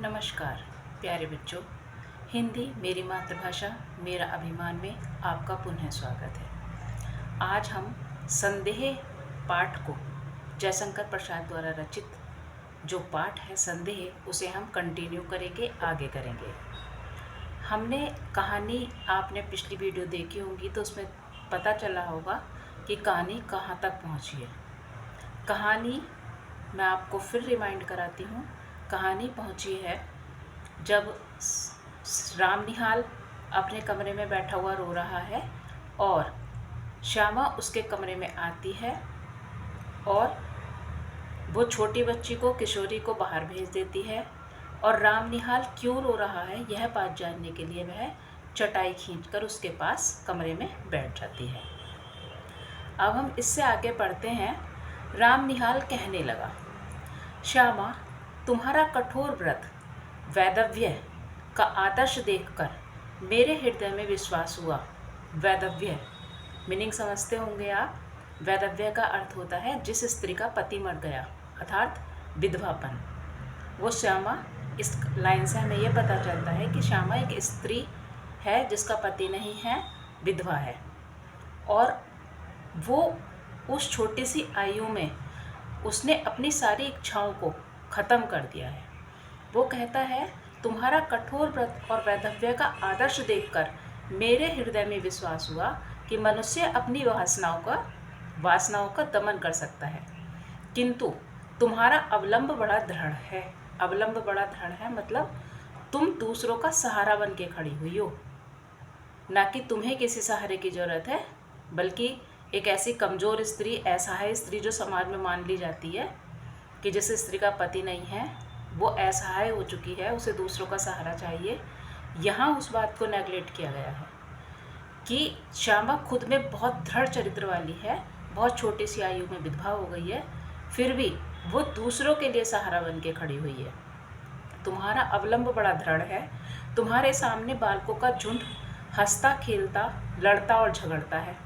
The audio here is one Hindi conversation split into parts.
नमस्कार प्यारे बच्चों। हिंदी मेरी मातृभाषा मेरा अभिमान में आपका पुनः स्वागत है। आज हम संदेह पाठ को जयशंकर प्रसाद द्वारा रचित जो पाठ है संदेह, उसे हम कंटिन्यू करेंगे, आगे करेंगे। हमने कहानी, आपने पिछली वीडियो देखी होगी तो उसमें पता चला होगा कि कहानी कहाँ तक पहुँची है। कहानी मैं आपको फिर रिमाइंड कराती हूँ। कहानी पहुँची है जब राम निहाल अपने कमरे में बैठा हुआ रो रहा है और श्यामा उसके कमरे में आती है और वो छोटी बच्ची को, किशोरी को बाहर भेज देती है और राम निहाल क्यों रो रहा है यह बात जानने के लिए वह चटाई खींचकर उसके पास कमरे में बैठ जाती है। अब हम इससे आगे पढ़ते हैं। राम निहाल कहने लगा, श्यामा, तुम्हारा कठोर व्रत वैदव्य का आदर्श देखकर मेरे हृदय में विश्वास हुआ। वैदव्य मीनिंग समझते होंगे आप। वैदव्य का अर्थ होता है जिस स्त्री का पति मर गया, अर्थात विधवापन। वो श्यामा, इस लाइन से हमें यह पता चलता है कि श्यामा एक स्त्री है जिसका पति नहीं है, विधवा है, और वो उस छोटी सी आयु में उसने अपनी सारी इच्छाओं को ख़त्म कर दिया है। वो कहता है, तुम्हारा कठोर व्रत और वैधव्य का आदर्श देखकर मेरे हृदय में विश्वास हुआ कि मनुष्य अपनी वासनाओं का दमन कर सकता है, किंतु तुम्हारा अवलंब बड़ा दृढ़ है। अवलंब बड़ा दृढ़ है मतलब तुम दूसरों का सहारा बन के खड़ी हुई हो, ना कि तुम्हें किसी सहारे की ज़रूरत है, बल्कि एक ऐसी कमज़ोर स्त्री, असहाय स्त्री जो समाज में मान ली जाती है कि जिस स्त्री का पति नहीं है वो असहाय हो चुकी है, उसे दूसरों का सहारा चाहिए। यहाँ उस बात को नेगलेक्ट किया गया है कि श्यामा खुद में बहुत दृढ़ चरित्र वाली है, बहुत छोटी सी आयु में विधवा हो गई है, फिर भी वो दूसरों के लिए सहारा बन के खड़ी हुई है। तुम्हारा अवलंब बड़ा दृढ़ है। तुम्हारे सामने बालकों का झुंड हंसता खेलता, लड़ता और झगड़ता है,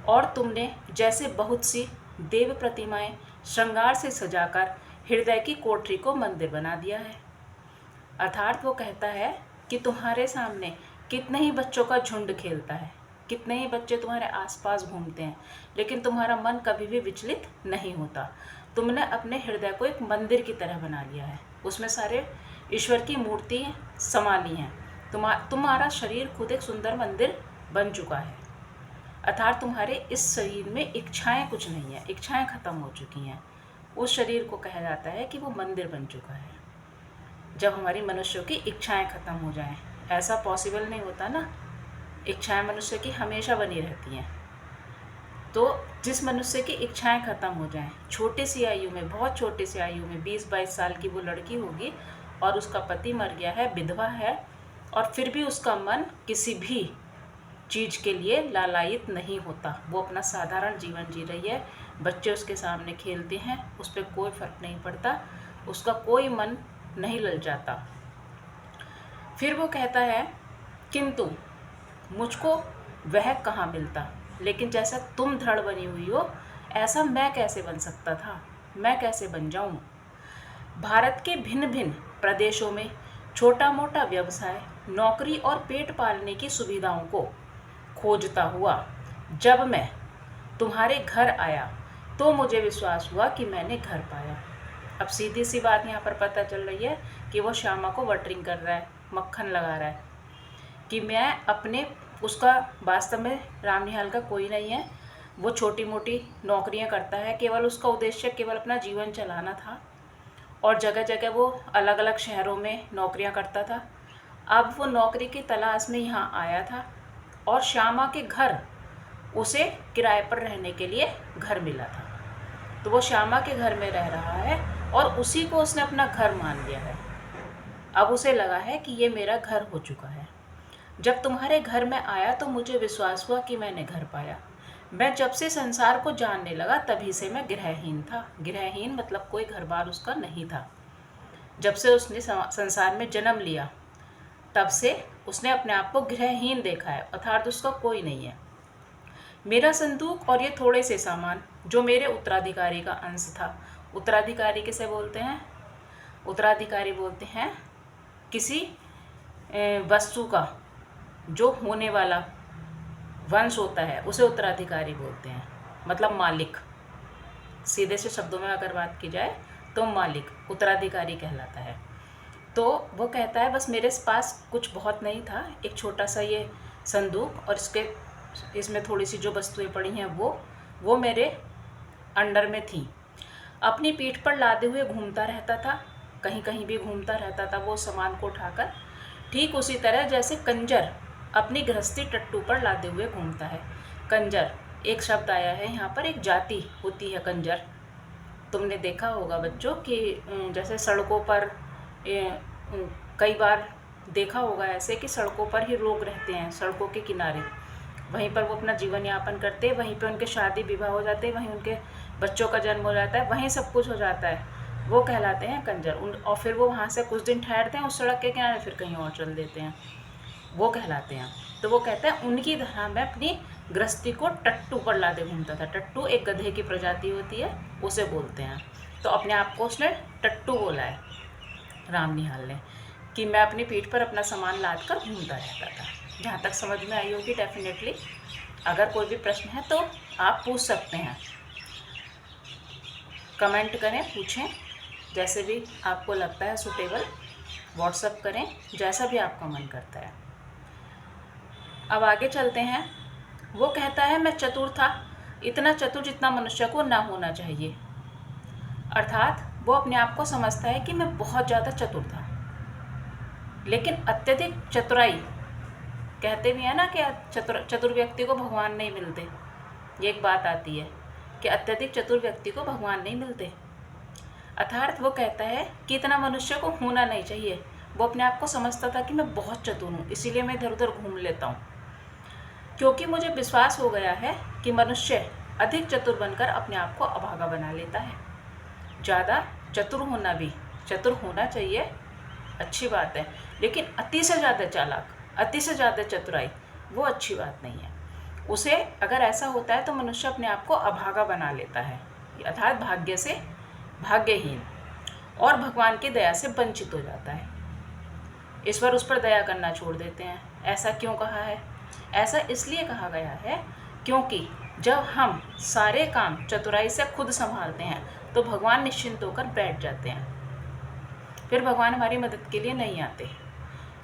और तुमने जैसे बहुत सी देव प्रतिमाएं श्रृंगार से सजाकर हृदय की कोठरी को मंदिर बना दिया है। अर्थात वो कहता है कि तुम्हारे सामने कितने ही बच्चों का झुंड खेलता है, कितने ही बच्चे तुम्हारे आसपास घूमते हैं, लेकिन तुम्हारा मन कभी भी विचलित नहीं होता। तुमने अपने हृदय को एक मंदिर की तरह बना लिया है, उसमें सारे ईश्वर की मूर्ति समा ली हैं। तुम्हारा शरीर खुद एक सुंदर मंदिर बन चुका है। अर्थात तुम्हारे इस शरीर में इच्छाएं कुछ नहीं है, इच्छाएं खत्म हो चुकी हैं। उस शरीर को कहा जाता है कि वो मंदिर बन चुका है। जब हमारी मनुष्यों की इच्छाएं खत्म हो जाएं, ऐसा पॉसिबल नहीं होता ना, इच्छाएं मनुष्य की हमेशा बनी रहती हैं। तो जिस मनुष्य की इच्छाएं खत्म हो जाएं, छोटी सी आयु में, बहुत छोटी सी आयु में 20-22 साल की वो लड़की होगी और उसका पति मर गया है, विधवा है, और फिर भी उसका मन किसी भी चीज़ के लिए लालायित नहीं होता। वो अपना साधारण जीवन जी रही है, बच्चे उसके सामने खेलते हैं, उस पर कोई फ़र्क नहीं पड़ता, उसका कोई मन नहीं ललचाता। फिर वो कहता है, किंतु मुझको वह कहाँ मिलता, लेकिन जैसा तुम दृढ़ बनी हुई हो ऐसा मैं कैसे बन सकता था, मैं कैसे बन जाऊँ। भारत के भिन्न भिन्न प्रदेशों में छोटा मोटा व्यवसाय, नौकरी और पेट पालने की सुविधाओं को खोजता हुआ जब मैं तुम्हारे घर आया तो मुझे विश्वास हुआ कि मैंने घर पाया। अब सीधी सी बात यहाँ पर पता चल रही है कि वो श्यामा को बटरिंग कर रहा है, मक्खन लगा रहा है कि मैं अपने, उसका वास्तव में राम निहाल का कोई नहीं है, वो छोटी मोटी नौकरियाँ करता है, केवल उसका उद्देश्य केवल अपना जीवन चलाना था, और जगह जगह वो अलग अलग शहरों में नौकरियाँ करता था। अब वो नौकरी की तलाश में यहाँ आया था और श्यामा के घर उसे किराए पर रहने के लिए घर मिला था, तो वो श्यामा के घर में रह रहा है और उसी को उसने अपना घर मान लिया है। अब उसे लगा है कि ये मेरा घर हो चुका है। जब तुम्हारे घर में आया तो मुझे विश्वास हुआ कि मैंने घर पाया। मैं जब से संसार को जानने लगा तभी से मैं गृहहीन था। गृहहीन मतलब कोई घर बार उसका नहीं था। जब से उसने संसार में जन्म लिया तब से उसने अपने आप को गृहहीन देखा है, अर्थात उसका कोई नहीं है। मेरा संदूक और ये थोड़े से सामान जो मेरे उत्तराधिकारी का अंश था। उत्तराधिकारी किसे बोलते हैं? उत्तराधिकारी बोलते हैं किसी वस्तु का जो होने वाला वंश होता है उसे उत्तराधिकारी बोलते हैं, मतलब मालिक। सीधे से शब्दों में अगर बात की जाए तो मालिक उत्तराधिकारी कहलाता है। तो वो कहता है बस मेरे पास कुछ बहुत नहीं था, एक छोटा सा ये संदूक और इसमें थोड़ी सी जो वस्तुएं पड़ी हैं वो मेरे अंडर में थी। अपनी पीठ पर लादे हुए घूमता रहता था, कहीं कहीं भी घूमता रहता था वो सामान को उठाकर, ठीक उसी तरह जैसे कंजर अपनी गृहस्थी टट्टू पर लादे हुए घूमता है। कंजर एक शब्द आया है यहाँ पर, एक जाति होती है कंजर। तुमने देखा होगा बच्चों कि जैसे सड़कों पर कई बार देखा होगा ऐसे कि सड़कों पर ही लोग रहते हैं, सड़कों के किनारे, वहीं पर वो अपना जीवन यापन करते हैं, वहीं पर उनके शादी विवाह हो जाते हैं, वहीं उनके बच्चों का जन्म हो जाता है, वहीं सब कुछ हो जाता है, वो कहलाते हैं कंजर। और फिर वो वहाँ से कुछ दिन ठहरते हैं उस सड़क के किनारे, फिर कहीं और चल देते हैं, वो कहलाते हैं। तो वो कहते हैं उनकी तरह मैं अपनी गृहस्थी को टट्टू पर लादे घूमता था। टट्टू एक गधे की प्रजाति होती है, उसे बोलते हैं। तो अपने आप को उसने टट्टू बोला है राम निहाल ने, कि मैं अपनी पीठ पर अपना सामान लाद कर घूमता रहता था। जहाँ तक समझ में आई होगी डेफिनेटली। अगर कोई भी प्रश्न है तो आप पूछ सकते हैं, कमेंट करें, पूछें, जैसे भी आपको लगता है सुटेबल, व्हाट्सएप करें, जैसा भी आपका मन करता है। अब आगे चलते हैं। वो कहता है मैं चतुर था, इतना चतुर जितना मनुष्य को ना होना चाहिए। अर्थात वो अपने आप को समझता है कि मैं बहुत ज़्यादा चतुर था, लेकिन अत्यधिक चतुराई, कहते भी हैं ना कि चतुर व्यक्ति को भगवान नहीं मिलते। ये एक बात आती है कि अत्यधिक चतुर व्यक्ति को भगवान नहीं मिलते। अर्थात वो कहता है कि इतना मनुष्य को होना नहीं चाहिए। वो अपने आप को समझता था कि मैं बहुत चतुर हूँ, इसीलिए मैं इधर उधर घूम लेता हूँ, क्योंकि मुझे विश्वास हो गया है कि मनुष्य अधिक चतुर बनकर अपने आप को अभागा बना लेता है। ज़्यादा चतुर होना भी, चतुर होना चाहिए, अच्छी बात है, लेकिन अति से ज़्यादा चालाक, अति से ज़्यादा चतुराई वो अच्छी बात नहीं है। उसे अगर ऐसा होता है तो मनुष्य अपने आप को अभागा बना लेता है, अर्थात भाग्य से भाग्यहीन, और भगवान की दया से वंचित हो जाता है। ईश्वर उस पर दया करना छोड़ देते हैं। ऐसा क्यों कहा है? ऐसा इसलिए कहा गया है क्योंकि जब हम सारे काम चतुराई से खुद संभालते हैं तो भगवान निश्चिंत होकर बैठ जाते हैं, फिर भगवान हमारी मदद के लिए नहीं आते।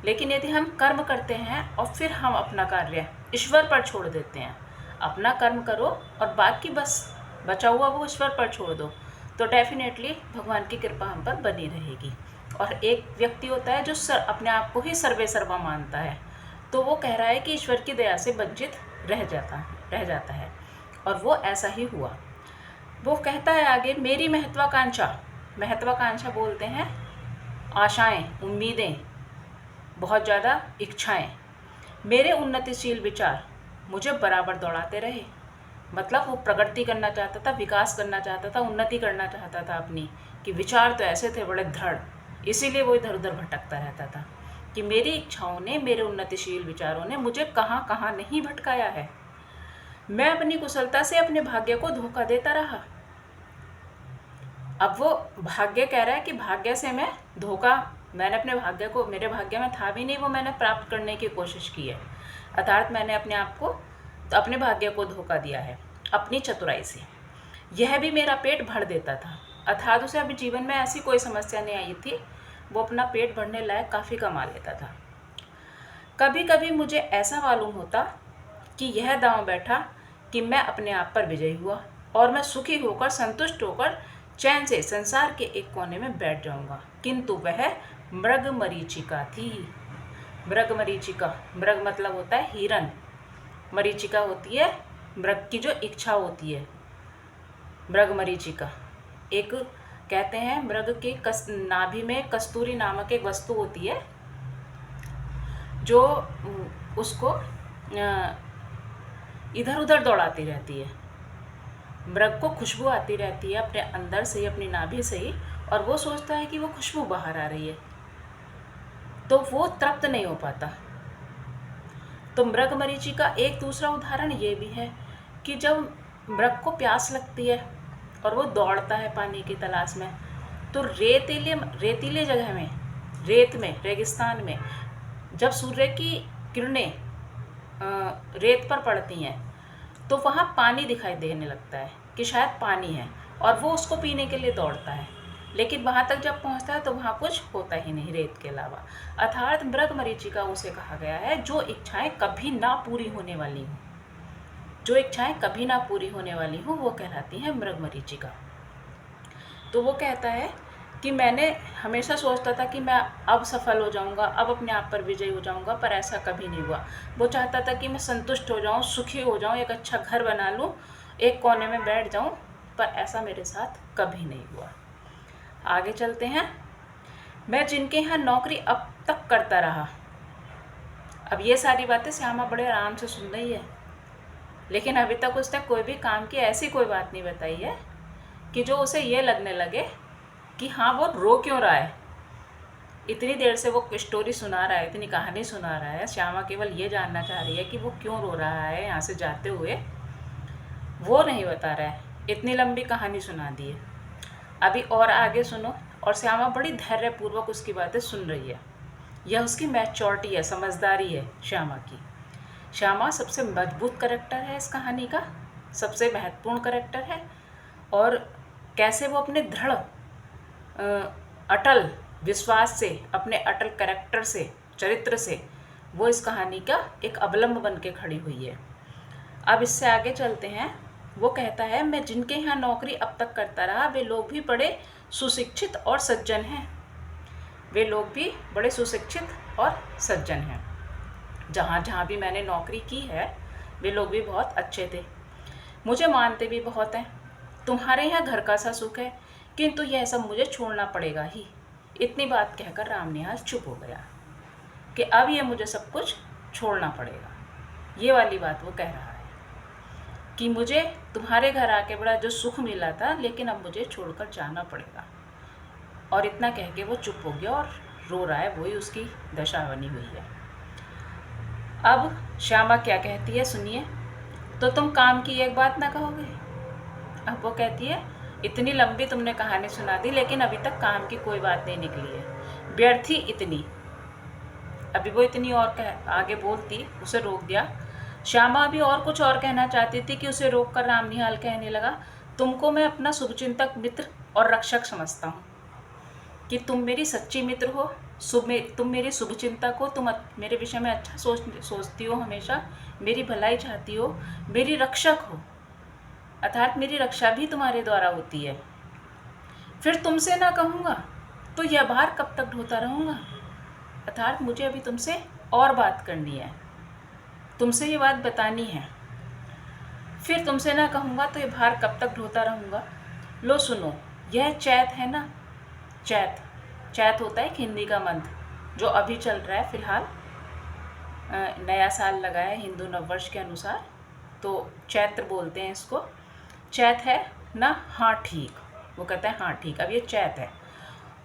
लेकिन यदि हम कर्म करते हैं और फिर हम अपना कार्य ईश्वर पर छोड़ देते हैं, अपना कर्म करो और बाकी बस बचा हुआ वो ईश्वर पर छोड़ दो, तो डेफिनेटली भगवान की कृपा हम पर बनी रहेगी। और एक व्यक्ति होता है जो अपने आप को ही सर्वे सर्वा मानता है, तो वो कह रहा है कि ईश्वर की दया से वंचित रह जाता है, और वो ऐसा ही हुआ। वो कहता है आगे, मेरी महत्वाकांक्षा बोलते हैं आशाएं, उम्मीदें, बहुत ज़्यादा इच्छाएं, मेरे उन्नतिशील विचार मुझे बराबर दौड़ाते रहे। मतलब वो प्रगति करना चाहता था, विकास करना चाहता था, उन्नति करना चाहता था अपनी, कि विचार तो ऐसे थे बड़े दृढ़, इसीलिए वो इधर उधर भटकता रहता था कि मेरी इच्छाओं ने, मेरे उन्नतिशील विचारों ने मुझे कहाँ कहाँ नहीं भटकाया है। मैं अपनी कुशलता से अपने भाग्य को धोखा देता रहा। अब वो भाग्य कह रहा है कि भाग्य से मैं धोखा, मैंने अपने भाग्य को, मेरे भाग्य में था भी नहीं, वो मैंने प्राप्त करने की कोशिश की है। अर्थात मैंने अपने आप को, अपने भाग्य को धोखा दिया है अपनी चतुराई से। यह भी मेरा पेट भर देता था। अर्थात उसे अभी जीवन में ऐसी कोई समस्या नहीं आई थी, वो अपना पेट भरने लायक काफ़ी कमा लेता था। कभी कभी मुझे ऐसा मालूम होता कि यह दांव बैठा कि मैं अपने आप पर विजयी हुआ और मैं सुखी होकर, संतुष्ट होकर चैन से संसार के एक कोने में बैठ जाऊंगा, किंतु वह मृगमरीचिका थी। मृगमरीचिका, मृग मतलब होता है हिरन, मरीचिका होती है मृग की जो इच्छा होती है, मृगमरीचिका। एक कहते हैं मृग के नाभि में कस्तूरी नामक एक वस्तु होती है जो उसको इधर उधर दौड़ाती रहती है। मृग को खुशबू आती रहती है अपने अंदर से ही, अपनी नाभि से ही, और वो सोचता है कि वो खुशबू बाहर आ रही है, तो वो तृप्त नहीं हो पाता। तो मृगमरीचि का एक दूसरा उदाहरण ये भी है कि जब मृग को प्यास लगती है और वो दौड़ता है पानी की तलाश में, तो रेतीले रेतीले जगह में, रेत में, रेगिस्तान में जब सूर्य की किरणें रेत पर पड़ती हैं तो वहाँ पानी दिखाई देने लगता है कि शायद पानी है, और वो उसको पीने के लिए दौड़ता है। लेकिन वहाँ तक जब पहुँचता है तो वहाँ कुछ होता ही नहीं रेत के अलावा। अर्थात मृगमरीचिका उसे कहा गया है जो इच्छाएं कभी ना पूरी होने वाली हों, जो इच्छाएं कभी ना पूरी होने वाली हों वो कहलाती हैं मृगमरीचिका। तो वो कहता है कि मैंने हमेशा सोचता था कि मैं अब सफल हो जाऊंगा, अब अपने आप पर विजयी हो जाऊंगा, पर ऐसा कभी नहीं हुआ। वो चाहता था कि मैं संतुष्ट हो जाऊं, सुखी हो जाऊं, एक अच्छा घर बना लूं, एक कोने में बैठ जाऊं, पर ऐसा मेरे साथ कभी नहीं हुआ। आगे चलते हैं। मैं जिनके यहाँ नौकरी अब तक करता रहा। अब ये सारी बातें श्यामा बड़े आराम से सुन रही है, लेकिन अभी तक उसने कोई भी काम की ऐसी कोई बात नहीं बताई है कि जो उसे ये लगने लगे कि हाँ वो रो क्यों रहा है। इतनी देर से वो स्टोरी सुना रहा है, इतनी कहानी सुना रहा है, श्यामा केवल ये जानना चाह रही है कि वो क्यों रो रहा है यहाँ से जाते हुए, वो नहीं बता रहा है। इतनी लंबी कहानी सुना दी है, अभी और आगे सुनो। और श्यामा बड़ी धैर्यपूर्वक उसकी बातें सुन रही है। यह उसकी मैच्योरिटी है, समझदारी है श्यामा की। श्यामा सबसे मजबूत करैक्टर है इस कहानी का, सबसे महत्वपूर्ण करैक्टर है। और कैसे वो अपने दृढ़ अटल विश्वास से, अपने अटल करैक्टर से, चरित्र से वो इस कहानी का एक अवलंब बन के खड़ी हुई है। अब इससे आगे चलते हैं। वो कहता है मैं जिनके यहाँ नौकरी अब तक करता रहा वे लोग भी बड़े सुशिक्षित और सज्जन हैं। वे लोग भी बड़े सुशिक्षित और सज्जन हैं। जहाँ जहाँ भी मैंने नौकरी की है वे लोग भी बहुत अच्छे थे, मुझे मानते भी बहुत हैं। तुम्हारे यहाँ घर का सा सुख है, किंतु यह सब मुझे छोड़ना पड़ेगा ही। इतनी बात कहकर रामनिहाल चुप हो गया कि अब ये मुझे सब कुछ छोड़ना पड़ेगा। ये वाली बात वो कह रहा है कि मुझे तुम्हारे घर आके बड़ा जो सुख मिला था, लेकिन अब मुझे छोड़कर जाना पड़ेगा। और इतना कह के वो चुप हो गया और रो रहा है, वही उसकी दशा बनी हुई है। अब श्यामा क्या कहती है सुनिए। तो तुम काम की एक बात ना कहोगे। अब वो कहती है इतनी लंबी तुमने कहानी सुना दी, लेकिन अभी तक काम की कोई बात नहीं निकली है, व्यर्थी इतनी। अभी वो इतनी और आगे बोलती, उसे रोक दिया। श्यामा अभी और कुछ और कहना चाहती थी कि उसे रोककर रामनिहाल कहने लगा तुमको मैं अपना शुभचिंतक मित्र और रक्षक समझता हूँ, कि तुम मेरी सच्ची मित्र हो, तुम मेरी शुभचिंतक हो, तुम मेरे विषय में अच्छा सोचती हो, हमेशा मेरी भलाई चाहती हो, मेरी रक्षक हो, अर्थात मेरी रक्षा भी तुम्हारे द्वारा होती है। फिर तुमसे ना कहूँगा तो यह भार कब तक ढोता रहूँगा, अर्थात मुझे अभी तुमसे और बात करनी है, तुमसे ये बात बतानी है। फिर तुमसे ना कहूँगा तो ये भार कब तक ढोता रहूँगा। लो सुनो, यह चैत है ना, चैत, चैत होता है हिंदी का मंथ जो अभी चल रहा है फिलहाल, नया साल लगा है हिंदू नववर्ष के अनुसार, तो चैत्र बोलते हैं इसको। चैत है ना, हाँ ठीक। वो कहता है हाँ ठीक, अब ये चैत है।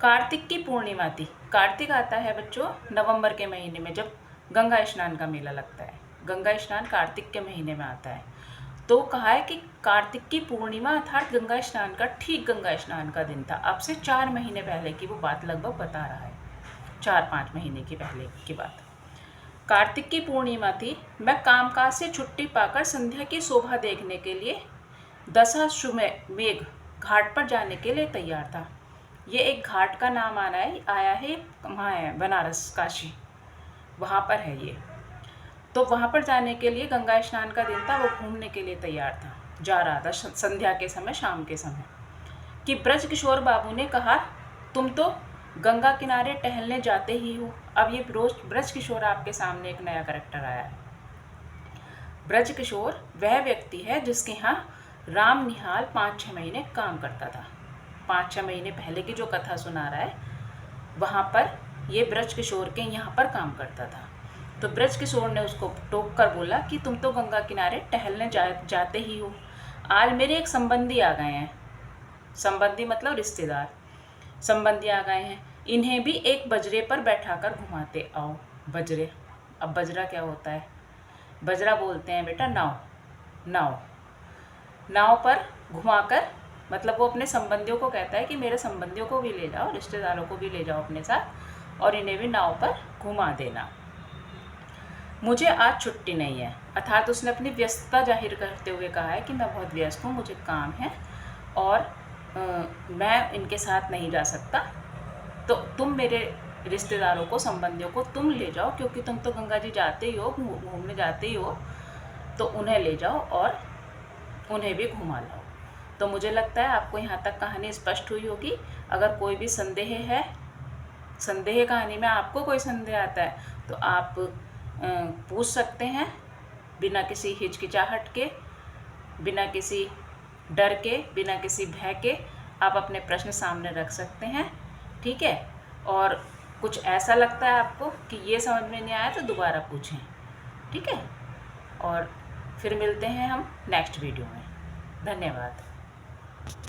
कार्तिक की पूर्णिमा थी। कार्तिक आता है बच्चों नवंबर के महीने में, जब गंगा स्नान का मेला लगता है। गंगा स्नान कार्तिक के महीने में आता है। तो कहा है कि कार्तिक की पूर्णिमा अर्थात गंगा स्नान का, ठीक गंगा स्नान का दिन था। अब से 4 महीने पहले की वो बात लगभग बता रहा है, 4-5 महीने की पहले की बात। कार्तिक की पूर्णिमा थी। मैं कामकाज से छुट्टी पाकर संध्या की शोभा देखने के लिए दशाश्वमेध घाट पर जाने के लिए तैयार था। ये एक घाट का नाम आया है, वहाँ है बनारस, काशी, वहाँ पर है ये। तो वहाँ पर जाने के लिए, गंगा स्नान का दिन था, वो घूमने के लिए तैयार था, जा रहा था संध्या के समय, शाम के समय, कि ब्रज किशोर बाबू ने कहा तुम तो गंगा किनारे टहलने जाते ही हो। अब ये ब्रज किशोर आपके सामने एक नया करैक्टर आया है। ब्रज किशोर वह व्यक्ति है जिसके यहाँ रामनिहाल 5-6 महीने काम करता था। 5-6 महीने पहले की जो कथा सुना रहा है वहाँ पर ये ब्रज किशोर के यहाँ पर काम करता था। तो ब्रज किशोर ने उसको टोक कर बोला कि तुम तो गंगा किनारे टहलने जाते ही हो। आज मेरे एक संबंधी आ गए हैं, संबंधी मतलब रिश्तेदार, संबंधी आ गए हैं, इन्हें भी एक बजरे पर बैठाकर घुमाते आओ। बजरे, अब बजरा क्या होता है? बजरा बोलते हैं बेटा नाव। नाव पर घुमाकर मतलब वो अपने संबंधियों को कहता है कि मेरे संबंधियों को भी ले जाओ, रिश्तेदारों को भी ले जाओ अपने साथ और इन्हें भी नाव पर घुमा देना। मुझे आज छुट्टी नहीं है, अर्थात उसने अपनी व्यस्तता जाहिर करते हुए कहा है कि मैं बहुत व्यस्त हूँ, मुझे काम है और मैं इनके साथ नहीं जा सकता, तो तुम मेरे रिश्तेदारों को, संबंधियों को तुम ले जाओ, क्योंकि तुम तो गंगा जी जाते ही हो, घूमने जाते ही हो, तो उन्हें ले जाओ और उन्हें भी घुमा लाओ। तो मुझे लगता है आपको यहाँ तक कहानी स्पष्ट हुई होगी। अगर कोई भी संदेह है, संदेह कहानी में आपको कोई संदेह आता है तो आप पूछ सकते हैं, बिना किसी हिचकिचाहट के, बिना किसी डर के, बिना किसी भय के आप अपने प्रश्न सामने रख सकते हैं। ठीक है, और कुछ ऐसा लगता है आपको कि ये समझ में नहीं आया तो दोबारा पूछें। ठीक है, और फिर मिलते हैं हम नेक्स्ट वीडियो में। धन्यवाद।